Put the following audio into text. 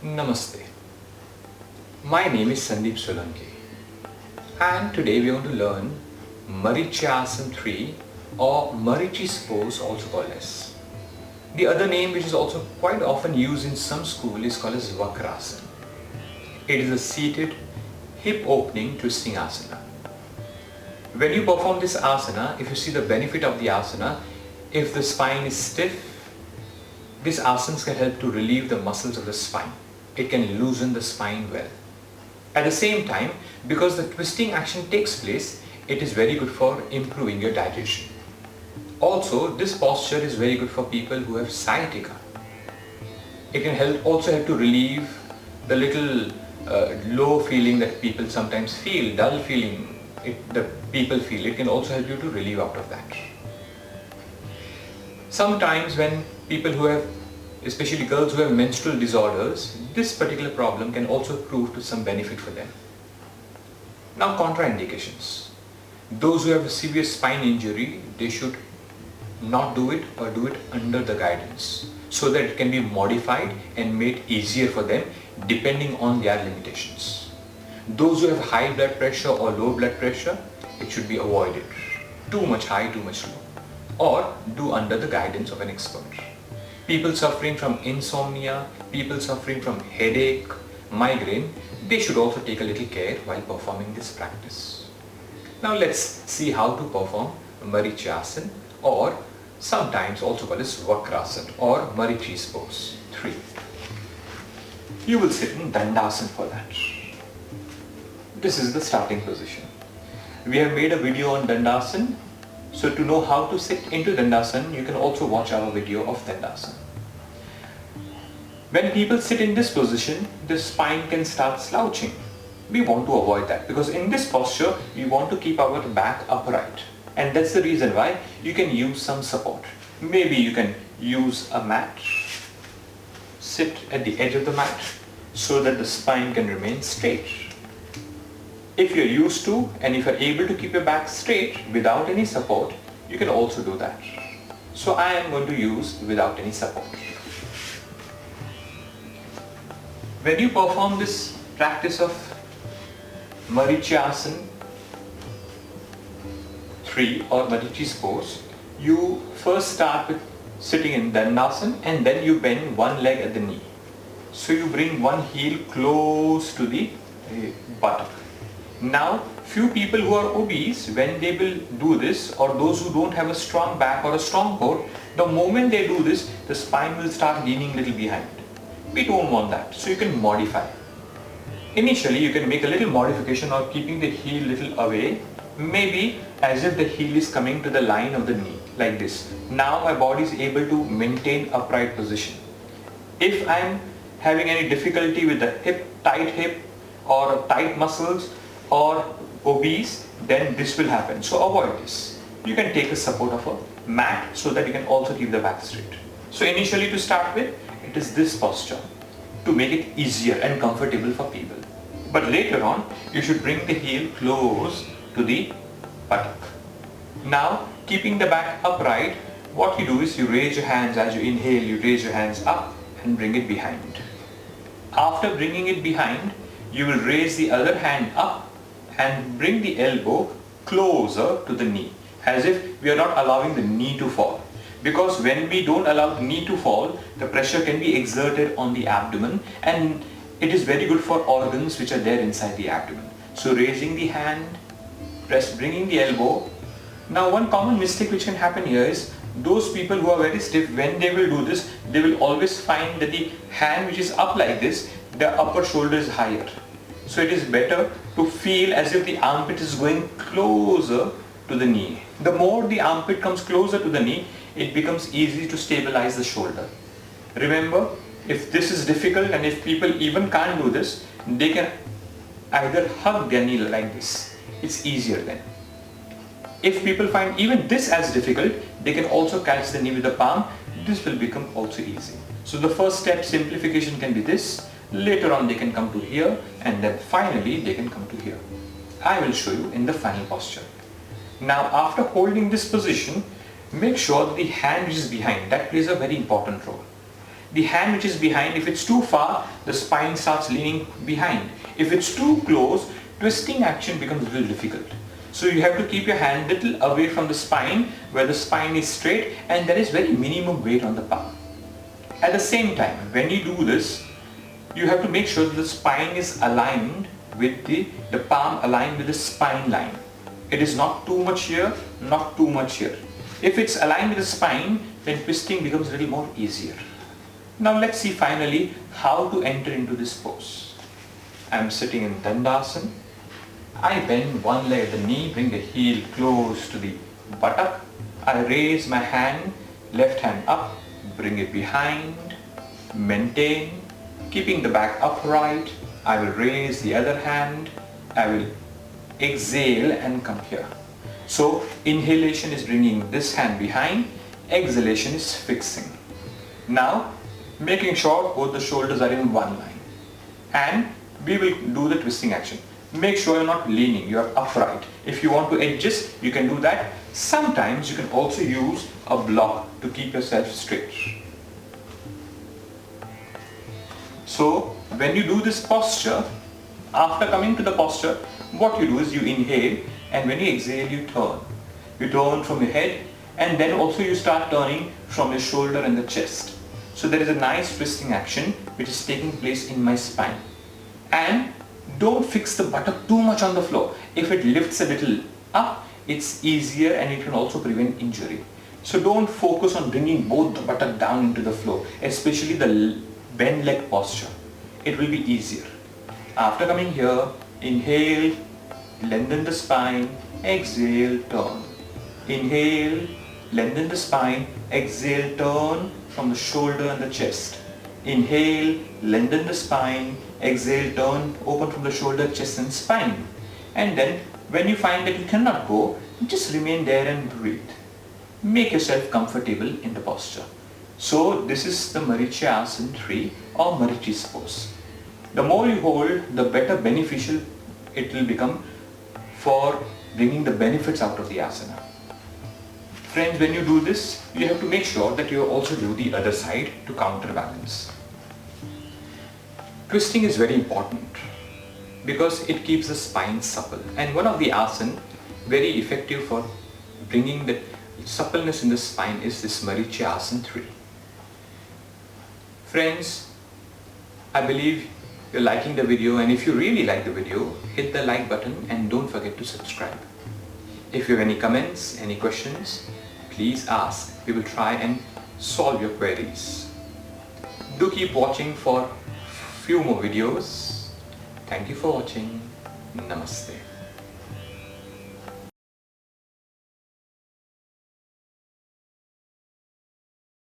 Namaste. My name is Sandeep Solanki and today we are going to learn Marichyasana 3 or Marichi's pose, also called as. The other name which is also quite often used in some school is called as Vakrasana. It is a seated hip opening twisting asana. When you perform this asana, if you see the benefit of the asana, if the spine is stiff, this asana can help to relieve the muscles of the spine. It can loosen the spine well. At the same time, because the twisting action takes place, it is very good for improving your digestion. Also, this posture is very good for people who have sciatica. It can also help to relieve the little low feeling that people sometimes feel, dull feeling that people feel. It can also help you to relieve out of that. Sometimes when people who have, especially girls who have menstrual disorders, this particular problem can also prove to some benefit for them. Now, contraindications. Those who have a severe spine injury, they should not do it or do it under the guidance so that it can be modified and made easier for them depending on their limitations. Those who have high blood pressure or low blood pressure, it should be avoided. Too much high, too much low. Or do under the guidance of an expert. People suffering from insomnia, people suffering from headache, migraine, they should also take a little care while performing this practice. Now let's see how to perform Marichyasana, or sometimes also called as Vakrasana or Marichi's pose 3. You will sit in Dandasana for that. This is the starting position. We have made a video on Dandasana. So to know how to sit into Dandasana, you can also watch our video of Dandasana. When people sit in this position, the spine can start slouching. We want to avoid that because in this posture, we want to keep our back upright. And that's the reason why you can use some support. Maybe you can use a mat, sit at the edge of the mat so that the spine can remain straight. If you're used to and if you're able to keep your back straight without any support, you can also do that. So I am going to use without any support. When you perform this practice of Marichyasana 3 or Marichi's pose, you first start with sitting in Dandasana and then you bend one leg at the knee. So you bring one heel close to the buttock. Now, few people who are obese, when they will do this, or those who don't have a strong back or a strong core, the moment they do this, the spine will start leaning a little behind. We don't want that, so you can modify. Initially, you can make a little modification of keeping the heel little away, maybe as if the heel is coming to the line of the knee, like this. Now my body is able to maintain upright position. If I am having any difficulty with the tight hip or tight muscles, or obese, then this will happen. So avoid this. You can take the support of a mat so that you can also keep the back straight. So initially to start with, it is this posture to make it easier and comfortable for people. But later on, you should bring the heel close to the buttock. Now, keeping the back upright, what you do is you raise your hands as you inhale, you raise your hands up and bring it behind. After bringing it behind, you will raise the other hand up and bring the elbow closer to the knee, as if we are not allowing the knee to fall. Because when we don't allow the knee to fall, the pressure can be exerted on the abdomen and it is very good for organs which are there inside the abdomen. So raising the hand, bringing the elbow. Now one common mistake which can happen here is those people who are very stiff, when they will do this, they will always find that the hand which is up like this, the upper shoulder is higher. So it is better to feel as if the armpit is going closer to the knee. The more the armpit comes closer to the knee, it becomes easy to stabilize the shoulder. Remember, if this is difficult and if people even can't do this, they can either hug their knee like this. It's easier then. If people find even this as difficult, they can also catch the knee with the palm. This will become also easy. So the first step, simplification, can be this. Later on they can come to here and then finally they can come to here. I will show you in the final posture. Now after holding this position, make sure that the hand which is behind, that plays a very important role. The hand which is behind, if it's too far, the spine starts leaning behind. If it's too close, twisting action becomes a little difficult. So you have to keep your hand little away from the spine, where the spine is straight and there is very minimum weight on the palm. At the same time, when you do this, you have to make sure that the spine is aligned with the palm aligned with the spine line. It is not too much here, not too much here. If it's aligned with the spine, then twisting becomes a little more easier. Now let's see finally how to enter into this pose. I'm sitting in Dandasana. I bend one leg at the knee, bring the heel close to the buttock. I raise my hand, left hand up, bring it behind, maintain, keeping the back upright. I will raise the other hand, I will exhale and come here. So inhalation is bringing this hand behind, exhalation is fixing. Now making sure both the shoulders are in one line, and we will do the twisting action. Make sure you're not leaning, you are upright. If you want to adjust, you can do that. Sometimes you can also use a block to keep yourself straight. So when you do this posture, after coming to the posture, what you do is you inhale, and when you exhale you turn. You turn from your head, and then also you start turning from your shoulder and the chest. So there is a nice twisting action which is taking place in my spine. And don't fix the buttock too much on the floor. If it lifts a little up, it's easier and it can also prevent injury. So don't focus on bringing both the buttock down into the floor, especially the bend leg posture. It will be easier. After coming here, inhale, lengthen the spine, exhale, turn. Inhale, lengthen the spine, exhale, turn from the shoulder and the chest. Inhale, lengthen the spine, exhale, turn, open from the shoulder, chest and spine. And then when you find that you cannot go, just remain there and breathe. Make yourself comfortable in the posture. So this is the Marichyasana 3 or Marichi's pose. The more you hold, the better beneficial it will become for bringing the benefits out of the asana. Friends, when you do this, you have to make sure that you also do the other side to counterbalance. Twisting is very important because it keeps the spine supple, and one of the asana very effective for bringing the suppleness in the spine is this Marichyasana 3. Friends, I believe you're liking the video, and if you really like the video, hit the like button and don't forget to subscribe. If you have any comments, any questions, please ask. We will try and solve your queries. Do keep watching for few more videos. Thank you for watching. Namaste.